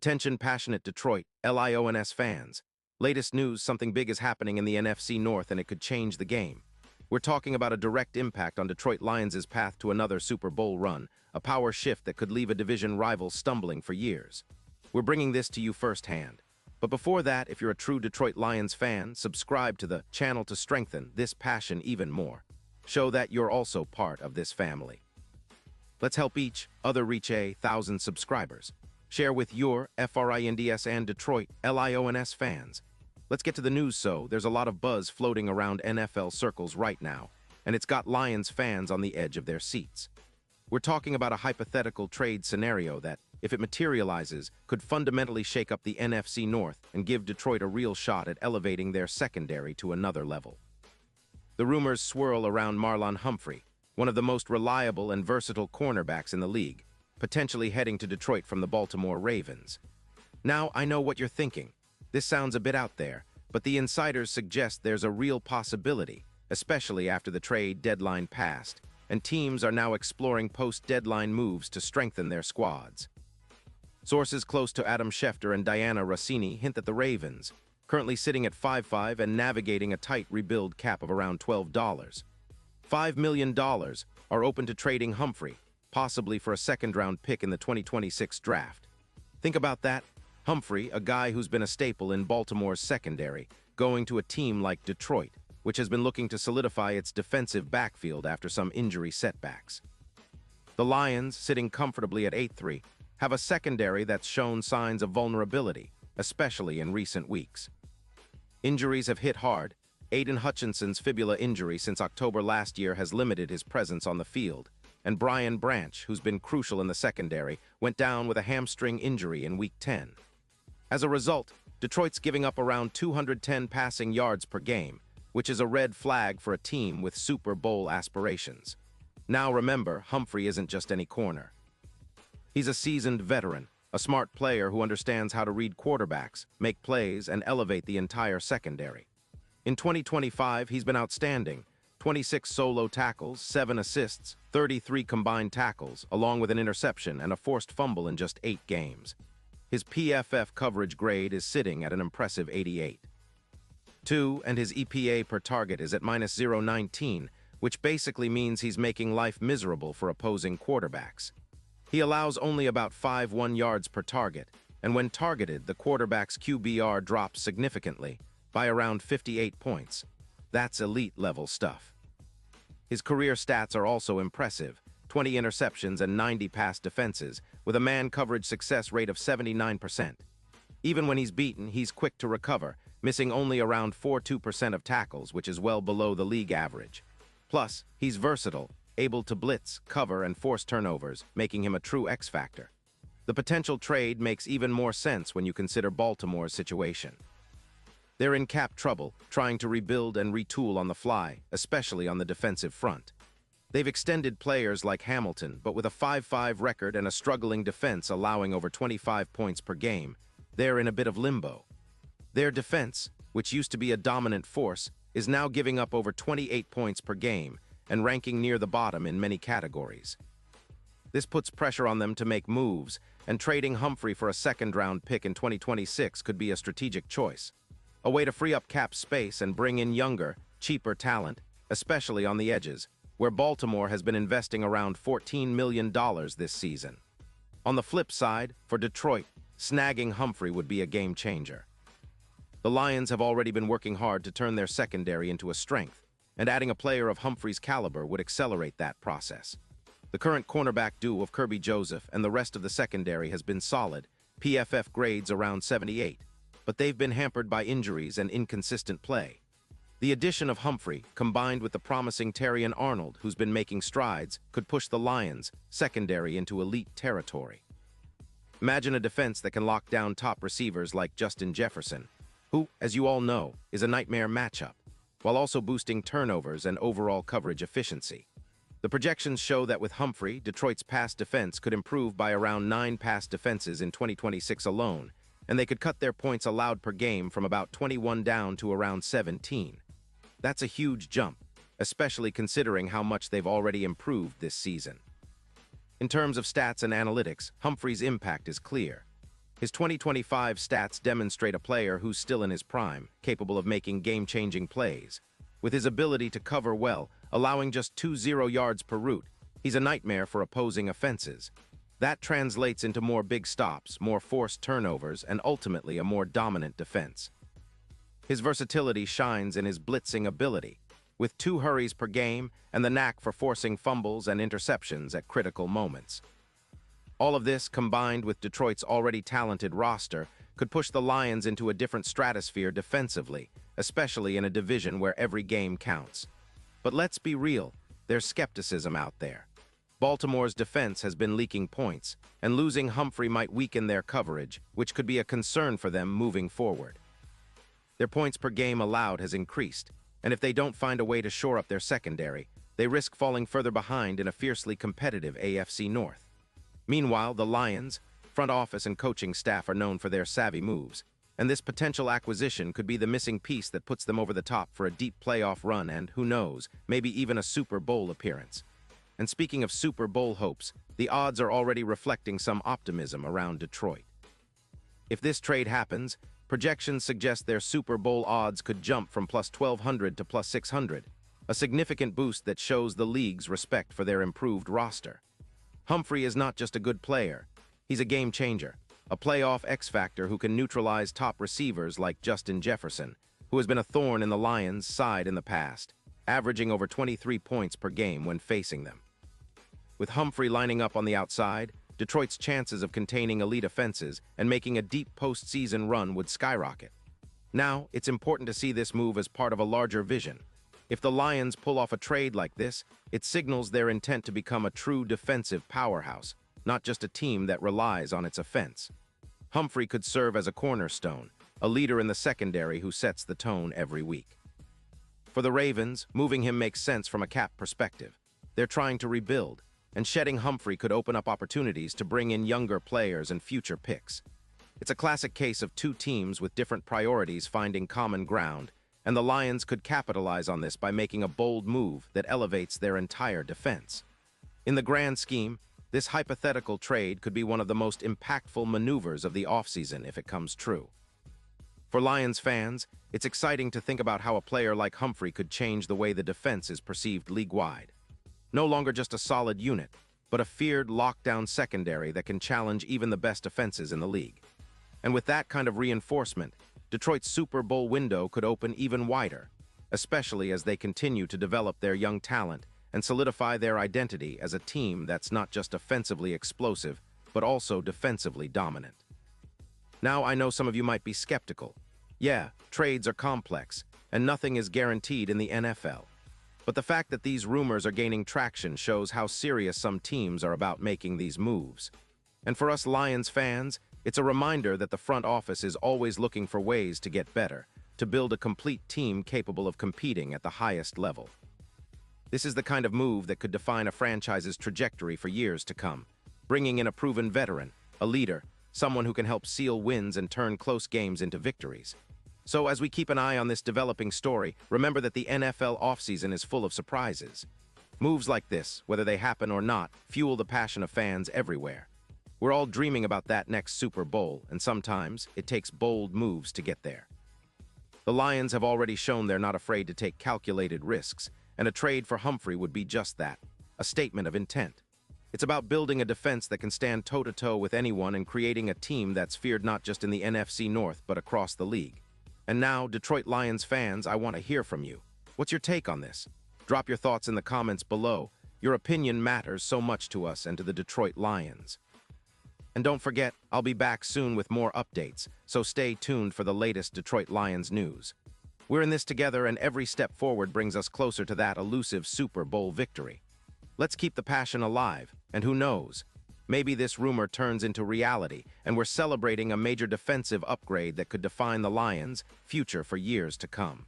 Attention passionate Detroit, Lions fans. Latest news, something big is happening in the NFC North and it could change the game. We're talking about a direct impact on Detroit Lions' path to another Super Bowl run, a power shift that could leave a division rival stumbling for years. We're bringing this to you firsthand. But before that, if you're a true Detroit Lions fan, subscribe to the channel to strengthen this passion even more. Show that you're also part of this family. Let's help each other reach 1,000 subscribers. Share with your FRINDS and Detroit LIONS fans. Let's get to the news. There's a lot of buzz floating around NFL circles right now, and it's got Lions fans on the edge of their seats. We're talking about a hypothetical trade scenario that, if it materializes, could fundamentally shake up the NFC North and give Detroit a real shot at elevating their secondary to another level. The rumors swirl around Marlon Humphrey, one of the most reliable and versatile cornerbacks in the league, potentially heading to Detroit from the Baltimore Ravens. Now, I know what you're thinking. This sounds a bit out there, but the insiders suggest there's a real possibility, especially after the trade deadline passed, and teams are now exploring post-deadline moves to strengthen their squads. Sources close to Adam Schefter and Diana Rossini hint that the Ravens, currently sitting at 5-5 and navigating a tight rebuild cap of around $12, $5 million, are open to trading Humphrey, possibly for a second-round pick in the 2026 draft. Think about that. Humphrey, a guy who's been a staple in Baltimore's secondary, going to a team like Detroit, which has been looking to solidify its defensive backfield after some injury setbacks. The Lions, sitting comfortably at 8-3, have a secondary that's shown signs of vulnerability, especially in recent weeks. Injuries have hit hard. Aiden Hutchinson's fibula injury since October last year has limited his presence on the field, and Brian Branch, who's been crucial in the secondary, went down with a hamstring injury in Week 10. As a result, Detroit's giving up around 210 passing yards per game, which is a red flag for a team with Super Bowl aspirations. Now remember, Humphrey isn't just any corner. He's a seasoned veteran, a smart player who understands how to read quarterbacks, make plays, and elevate the entire secondary. In 2025, he's been outstanding. 26 solo tackles, 7 assists, 33 combined tackles, along with an interception and a forced fumble in just 8 games. His PFF coverage grade is sitting at an impressive 88. And his EPA per target is at -0.19, which basically means he's making life miserable for opposing quarterbacks. He allows only about 5 yards per target, and when targeted, the quarterback's QBR drops significantly, by around 58 points. That's elite-level stuff. His career stats are also impressive: 20 interceptions and 90 pass defenses, with a man coverage success rate of 79%. Even when he's beaten, he's quick to recover, missing only around 4.2% of tackles, which is well below the league average. Plus, he's versatile, able to blitz, cover, and force turnovers, making him a true X-factor. The potential trade makes even more sense when you consider Baltimore's situation. They're in cap trouble, trying to rebuild and retool on the fly, especially on the defensive front. They've extended players like Hamilton, but with a 5-5 record and a struggling defense allowing over 25 points per game, they're in a bit of limbo. Their defense, which used to be a dominant force, is now giving up over 28 points per game and ranking near the bottom in many categories. This puts pressure on them to make moves, and trading Humphrey for a second-round pick in 2026 could be a strategic choice. A way to free up cap space and bring in younger, cheaper talent, especially on the edges, where Baltimore has been investing around $14 million this season. On the flip side, for Detroit, snagging Humphrey would be a game-changer. The Lions have already been working hard to turn their secondary into a strength, and adding a player of Humphrey's caliber would accelerate that process. The current cornerback duo of Kirby Joseph and the rest of the secondary has been solid, PFF grades around 78, but they've been hampered by injuries and inconsistent play. The addition of Humphrey, combined with the promising Terrion Arnold, who's been making strides, could push the Lions' secondary into elite territory. Imagine a defense that can lock down top receivers like Justin Jefferson, who, as you all know, is a nightmare matchup, while also boosting turnovers and overall coverage efficiency. The projections show that with Humphrey, Detroit's pass defense could improve by around 9 pass defenses in 2026 alone, and they could cut their points allowed per game from about 21 down to around 17. That's a huge jump, especially considering how much they've already improved this season. In terms of stats and analytics, Humphrey's impact is clear. His 2025 stats demonstrate a player who's still in his prime, capable of making game-changing plays. With his ability to cover well, allowing just 2 yards per route, he's a nightmare for opposing offenses. That translates into more big stops, more forced turnovers, and ultimately a more dominant defense. His versatility shines in his blitzing ability, with 2 hurries per game and the knack for forcing fumbles and interceptions at critical moments. All of this, combined with Detroit's already talented roster, could push the Lions into a different stratosphere defensively, especially in a division where every game counts. But let's be real, there's skepticism out there. Baltimore's defense has been leaking points, and losing Humphrey might weaken their coverage, which could be a concern for them moving forward. Their points per game allowed has increased, and if they don't find a way to shore up their secondary, they risk falling further behind in a fiercely competitive AFC North. Meanwhile, the Lions, front office and coaching staff are known for their savvy moves, and this potential acquisition could be the missing piece that puts them over the top for a deep playoff run and, who knows, maybe even a Super Bowl appearance. And speaking of Super Bowl hopes, the odds are already reflecting some optimism around Detroit. If this trade happens, projections suggest their Super Bowl odds could jump from plus 1,200 to plus 600, a significant boost that shows the league's respect for their improved roster. Humphrey is not just a good player, he's a game changer, a playoff X-factor who can neutralize top receivers like Justin Jefferson, who has been a thorn in the Lions' side in the past, averaging over 23 points per game when facing them. With Humphrey lining up on the outside, Detroit's chances of containing elite offenses and making a deep postseason run would skyrocket. Now, it's important to see this move as part of a larger vision. If the Lions pull off a trade like this, it signals their intent to become a true defensive powerhouse, not just a team that relies on its offense. Humphrey could serve as a cornerstone, a leader in the secondary who sets the tone every week. For the Ravens, moving him makes sense from a cap perspective. They're trying to rebuild, and shedding Humphrey could open up opportunities to bring in younger players and future picks. It's a classic case of 2 teams with different priorities finding common ground, and the Lions could capitalize on this by making a bold move that elevates their entire defense. In the grand scheme, this hypothetical trade could be one of the most impactful maneuvers of the offseason if it comes true. For Lions fans, it's exciting to think about how a player like Humphrey could change the way the defense is perceived league-wide. No longer just a solid unit, but a feared lockdown secondary that can challenge even the best offenses in the league. And with that kind of reinforcement, Detroit's Super Bowl window could open even wider, especially as they continue to develop their young talent and solidify their identity as a team that's not just offensively explosive, but also defensively dominant. Now, I know some of you might be skeptical. Yeah, trades are complex, and nothing is guaranteed in the NFL. But the fact that these rumors are gaining traction shows how serious some teams are about making these moves. And for us Lions fans, it's a reminder that the front office is always looking for ways to get better, to build a complete team capable of competing at the highest level. This is the kind of move that could define a franchise's trajectory for years to come, bringing in a proven veteran, a leader, someone who can help seal wins and turn close games into victories. So as we keep an eye on this developing story, remember that the NFL offseason is full of surprises. Moves like this, whether they happen or not, fuel the passion of fans everywhere. We're all dreaming about that next Super Bowl, and sometimes it takes bold moves to get there. The Lions have already shown they're not afraid to take calculated risks, and a trade for Humphrey would be just that, a statement of intent. It's about building a defense that can stand toe-to-toe with anyone and creating a team that's feared not just in the NFC North but across the league. And now, Detroit Lions fans, I want to hear from you. What's your take on this? Drop your thoughts in the comments below. Your opinion matters so much to us and to the Detroit Lions. And don't forget, I'll be back soon with more updates, so stay tuned for the latest Detroit Lions news. We're in this together, and every step forward brings us closer to that elusive Super Bowl victory. Let's keep the passion alive, and who knows? Maybe this rumor turns into reality, and we're celebrating a major defensive upgrade that could define the Lions' future for years to come.